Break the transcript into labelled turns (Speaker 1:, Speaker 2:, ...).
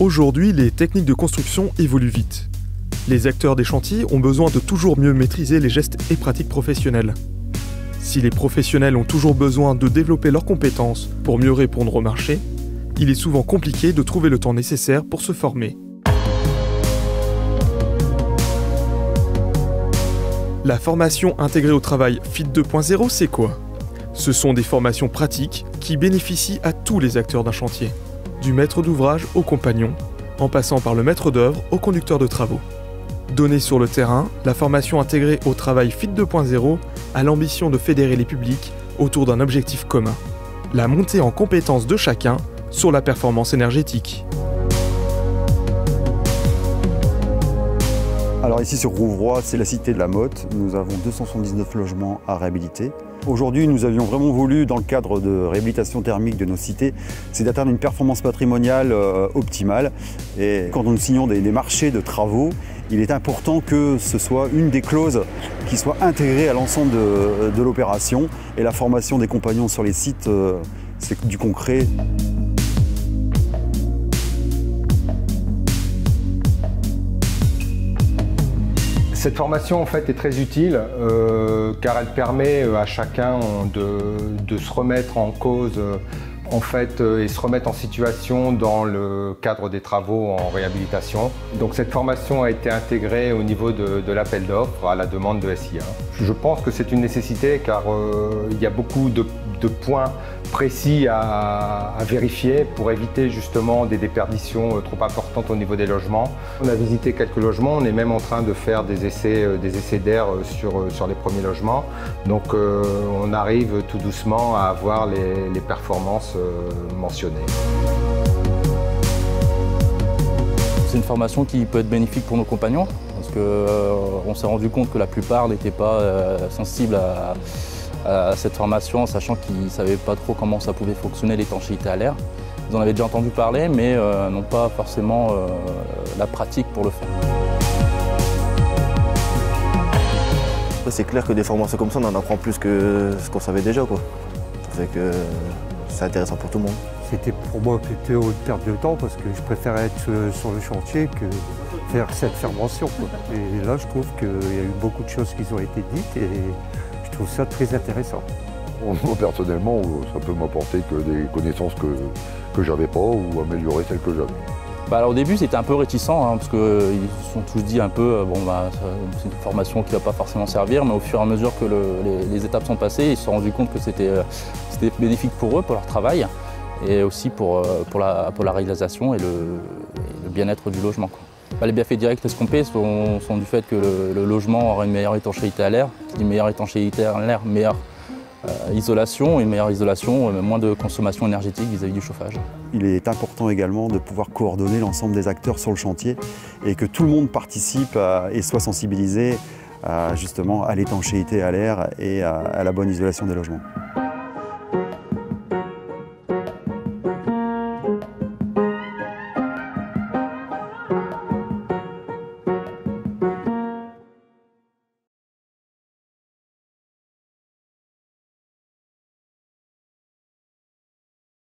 Speaker 1: Aujourd'hui, les techniques de construction évoluent vite. Les acteurs des chantiers ont besoin de toujours mieux maîtriser les gestes et pratiques professionnelles. Si les professionnels ont toujours besoin de développer leurs compétences pour mieux répondre au marché, il est souvent compliqué de trouver le temps nécessaire pour se former. La formation intégrée au travail FIT 2.0, c'est quoi? Ce sont des formations pratiques qui bénéficient à tous les acteurs d'un chantier, du maître d'ouvrage au compagnon, en passant par le maître d'œuvre au conducteur de travaux. Donnée sur le terrain, la formation intégrée au travail FIT 2.0 a l'ambition de fédérer les publics autour d'un objectif commun, la montée en compétences de chacun sur la performance énergétique.
Speaker 2: Alors ici sur Rouvroy, c'est la cité de la Motte. Nous avons 279 logements à réhabiliter. Aujourd'hui, nous avions vraiment voulu, dans le cadre de réhabilitation thermique de nos cités, c'est d'atteindre une performance patrimoniale optimale. Et quand nous signons des marchés de travaux, il est important que ce soit une des clauses qui soit intégrée à l'ensemble de l'opération. Et la formation des compagnons sur les sites, c'est du concret.
Speaker 3: Cette formation en fait est très utile car elle permet à chacun de se remettre en cause et se remettre en situation dans le cadre des travaux en réhabilitation. Donc cette formation a été intégrée au niveau de l'appel d'offres à la demande de SIA. Je pense que c'est une nécessité car il y a beaucoup de points précis à vérifier pour éviter justement des déperditions trop importantes au niveau des logements. On a visité quelques logements, on est même en train de faire des essais d'air sur les premiers logements. Donc on arrive tout doucement à avoir les performances mentionnées.
Speaker 4: C'est une formation qui peut être bénéfique pour nos compagnons parce qu'on s'est rendu compte que la plupart n'étaient pas sensibles à cette formation, sachant qu'ils ne savaient pas trop comment ça pouvait fonctionner l'étanchéité à l'air. Ils en avaient déjà entendu parler, mais n'ont pas forcément la pratique pour le faire.
Speaker 5: C'est clair que des formations comme ça, on en apprend plus que ce qu'on savait déjà, quoi. Ça fait que c'est intéressant pour tout le monde.
Speaker 6: C'était pour moi plutôt une perte de temps parce que je préfère être sur le chantier que faire cette formation, quoi. Et là, je trouve qu'il y a eu beaucoup de choses qui ont été dites et je trouve ça très intéressant.
Speaker 7: Moi, personnellement, ça peut m'apporter que des connaissances que j'avais pas ou améliorer celles que j'avais.
Speaker 4: Alors, au début, c'était un peu réticent parce qu'ils se sont tous dit un peu c'est une formation qui ne va pas forcément servir, mais au fur et à mesure que les étapes sont passées, ils se sont rendus compte que c'était bénéfique pour eux, pour leur travail, et aussi pour la réalisation et le bien-être du logement, quoi. Les bienfaits directs escomptés sont du fait que le logement aura une meilleure étanchéité à l'air. Une meilleure étanchéité à l'air, meilleure isolation, une meilleure isolation, moins de consommation énergétique vis-à-vis du chauffage.
Speaker 2: Il est important également de pouvoir coordonner l'ensemble des acteurs sur le chantier et que tout le monde participe et soit sensibilisé justement à l'étanchéité à l'air et à la bonne isolation des logements.